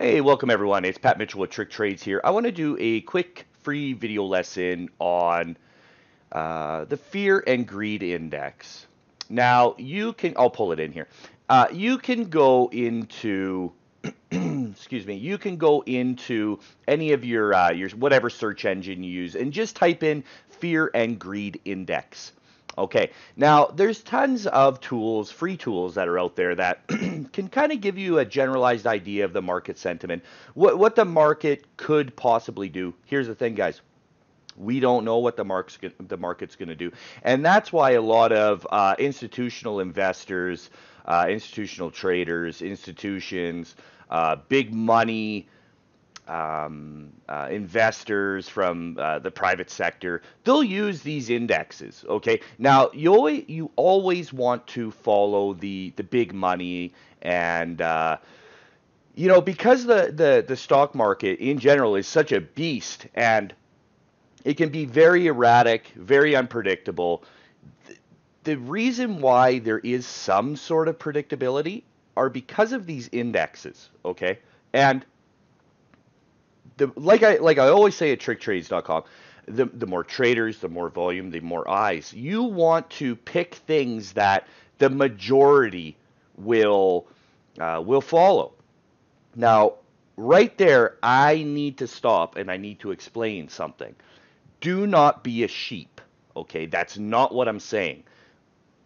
Hey, welcome everyone. It's Pat Mitchell with TrickTrades here. I want to do a quick free video lesson on the Fear and Greed Index. Now, I'll pull it in here. You can go into, excuse me, you can go into any of your whatever search engine you use and just type in Fear and Greed Index. Okay, now there's tons of tools, free tools that are out there that can kind of give you a generalized idea of the market sentiment, what the market could possibly do. Here's the thing, guys. We don't know what the market's going to do, and that's why a lot of institutional investors, institutional traders, institutions, big money investors from the private sector, they'll use these indexes. Okay, now you always want to follow the big money, and because the stock market in general is such a beast, and it can be very erratic, very unpredictable. The reason why there is some sort of predictability are because of these indexes. Okay, and like I always say at TrickTrades.com, the more traders, the more volume, the more eyes. You want to pick things that the majority will follow. Now, right there, I need to stop and I need to explain something. Do not be a sheep. Okay, that's not what I'm saying.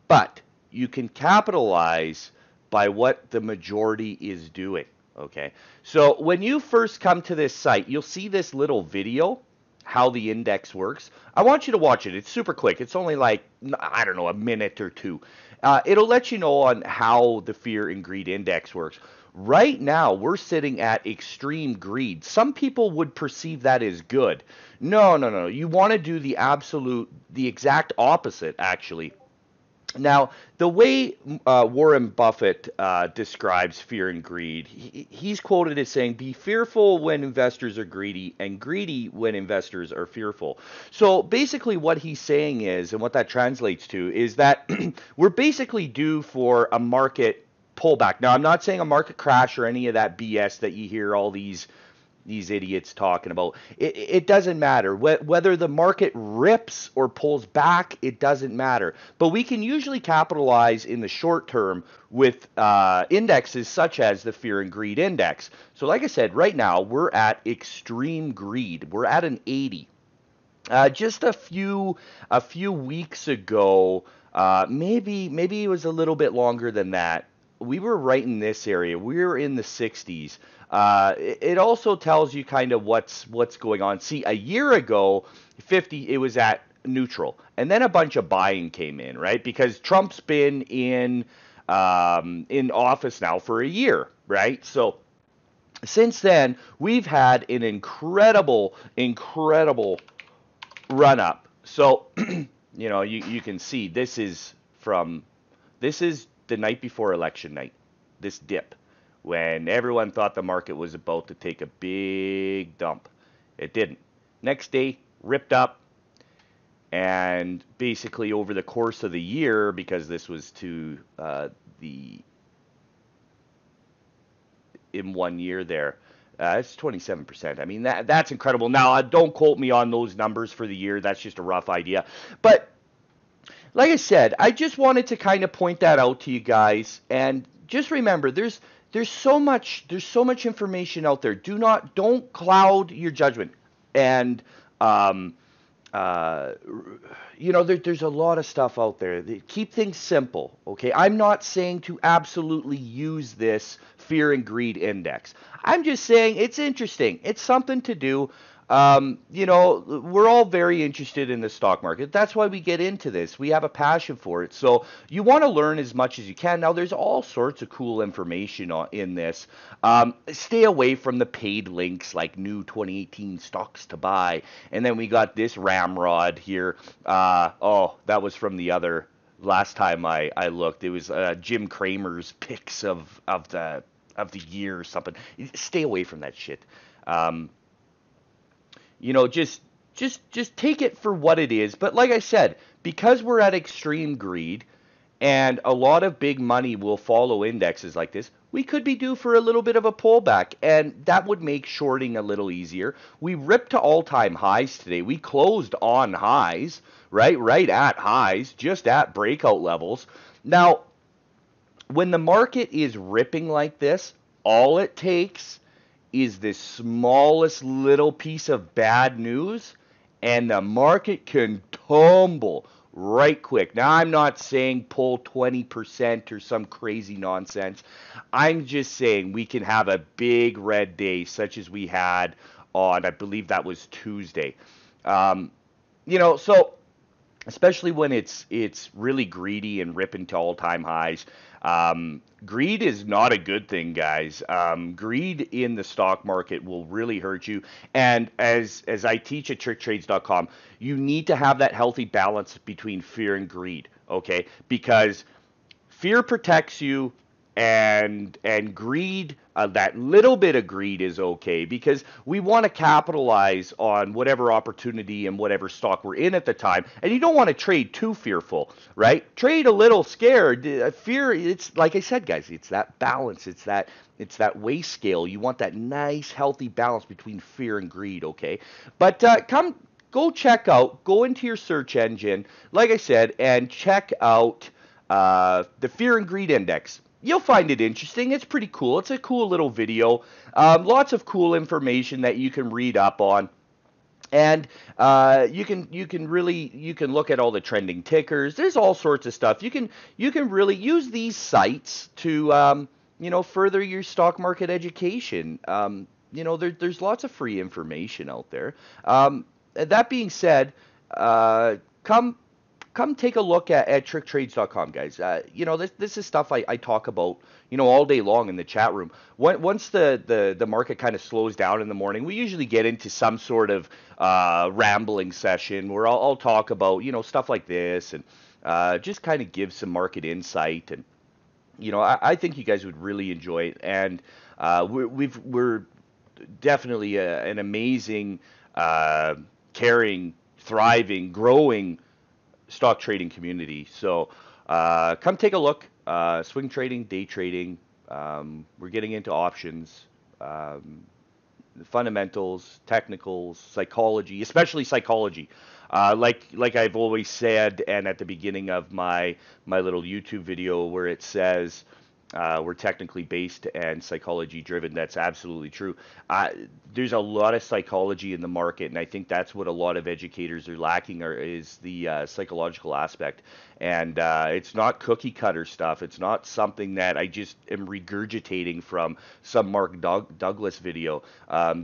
But you can capitalize by what the majority is doing. Okay, so when you first come to this site, you'll see this little video, how the index works. I want you to watch it. It's super quick. It's only like, I don't know, a minute or two. It'll let you know on how the Fear and Greed Index works. Right now, we're sitting at extreme greed. Some people would perceive that as good. No, no, no. You want to do the exact opposite, actually. Now, the way Warren Buffett describes fear and greed, he's quoted as saying, "Be fearful when investors are greedy, and greedy when investors are fearful." So basically, what he's saying is, and what that translates to, is that we're basically due for a market pullback. Now, I'm not saying a market crash or any of that BS that you hear all these idiots talking about. It doesn't matter. Whether the market rips or pulls back, it doesn't matter. But we can usually capitalize in the short term with indexes such as the Fear and Greed Index. So like I said, right now we're at extreme greed. We're at an 80. Just a few weeks ago, maybe it was a little bit longer than that. We were right in this area. We were in the 60s. It also tells you kind of what's going on. See, a year ago, 50, it was at neutral, and then a bunch of buying came in, right? Because Trump's been in office now for a year, right? So since then, we've had an incredible run up. So you can see this is the night before election night, this dip, when everyone thought the market was about to take a big dump. It didn't. Next day, ripped up, and basically over the course of the year, because this was to in 1 year there, it's 27%. I mean, that's incredible. Now, don't quote me on those numbers for the year. That's just a rough idea. But like I said, I just wanted to kind of point that out to you guys, and just remember, there's so much information out there. Don't cloud your judgment, and there's a lot of stuff out there. Keep things simple, okay? I'm not saying to absolutely use this Fear and Greed Index. I'm just saying it's interesting. It's something to do. We're all very interested in the stock market. That's why we get into this. We have a passion for it. So you want to learn as much as you can. Now, there's all sorts of cool information in this. Stay away from the paid links like new 2018 stocks to buy. And then we got this ramrod here. That was from the other last time I looked. It was Jim Cramer's picks of the year or something. Stay away from that shit. Just take it for what it is. But like I said, because we're at extreme greed and a lot of big money will follow indexes like this, we could be due for a little bit of a pullback, and that would make shorting a little easier. We ripped to all-time highs today. We closed on highs, right? Right at highs, just at breakout levels. Now, when the market is ripping like this, all it takes is this smallest little piece of bad news, and the market can tumble right quick. Now, I'm not saying pull 20% or some crazy nonsense. I'm just saying we can have a big red day, such as we had on, I believe that was Tuesday. Um, so especially when it's really greedy and ripping to all-time highs. Greed is not a good thing, guys. Greed in the stock market will really hurt you. And as I teach at TrickTrades.com, you need to have that healthy balance between fear and greed, okay? Because fear protects you, and greed, that little bit of greed is okay because we want to capitalize on whatever opportunity and whatever stock we're in at the time, and you don't want to trade too fearful, right? Trade a little scared. Fear, it's like I said, guys, it's that balance, it's that weigh scale. You want that nice healthy balance between fear and greed, okay? But go into your search engine, like I said, and check out the Fear and Greed Index. You'll find it interesting. It's pretty cool. It's a cool little video. Lots of cool information that you can read up on. And you can look at all the trending tickers. There's all sorts of stuff. You can really use these sites to further your stock market education. There's lots of free information out there. That being said, come take a look at tricktrades.com, guys. This is stuff I talk about, all day long in the chat room. Once the market kind of slows down in the morning, we usually get into some sort of rambling session where I'll talk about, stuff like this and just kind of give some market insight. And, I think you guys would really enjoy it. And we're definitely an amazing, caring, thriving, growing stock trading community. So come take a look. Swing trading, day trading. We're getting into options, fundamentals, technicals, psychology, especially psychology. Like I've always said, and at the beginning of my little YouTube video where it says we're technically based and psychology driven. That's absolutely true. There's a lot of psychology in the market, and I think that's what a lot of educators are lacking is the psychological aspect. And it's not cookie cutter stuff. It's not something that I just am regurgitating from some Mark Douglas video.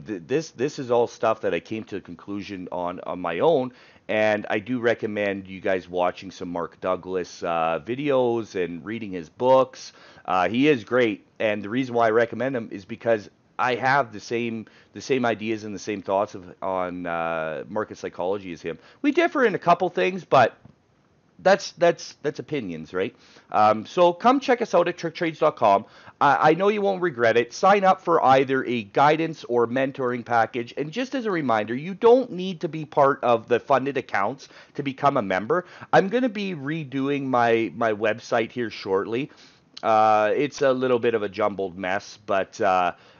This is all stuff that I came to a conclusion on my own. And I do recommend you guys watching some Mark Douglas videos and reading his books. He is great, and the reason why I recommend him is because I have the same ideas and the same thoughts on market psychology as him. We differ in a couple things, but that's opinions, right? So come check us out at tricktrades.com. I know you won't regret it. Sign up for either a guidance or mentoring package. And just as a reminder, you don't need to be part of the funded accounts to become a member. I'm going to be redoing my website here shortly. It's a little bit of a jumbled mess, but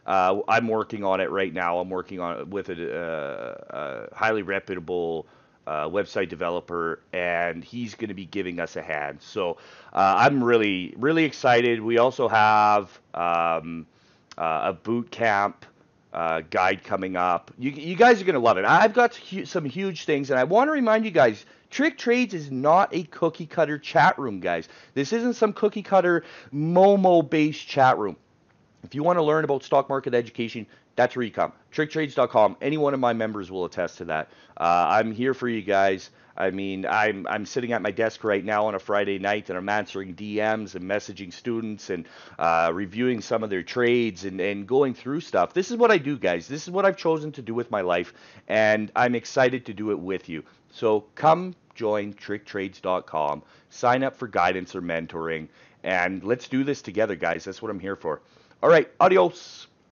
I'm working on it right now. I'm working on it with a highly reputable website developer, and he's going to be giving us a hand. So I'm really, really excited. We also have a boot camp guide coming up. You guys are going to love it. I've got some huge things, and I want to remind you guys, Trick Trades is not a cookie cutter chat room, guys. This isn't some cookie cutter Momo-based chat room. If you want to learn about stock market education, that's where you come. TrickTrades.com. Any one of my members will attest to that. I'm here for you guys. I mean, I'm sitting at my desk right now on a Friday night, and I'm answering DMs and messaging students and reviewing some of their trades and going through stuff. This is what I do, guys. This is what I've chosen to do with my life, and I'm excited to do it with you. So come join TrickTrades.com. Sign up for guidance or mentoring, and let's do this together, guys. That's what I'm here for. All right, adios.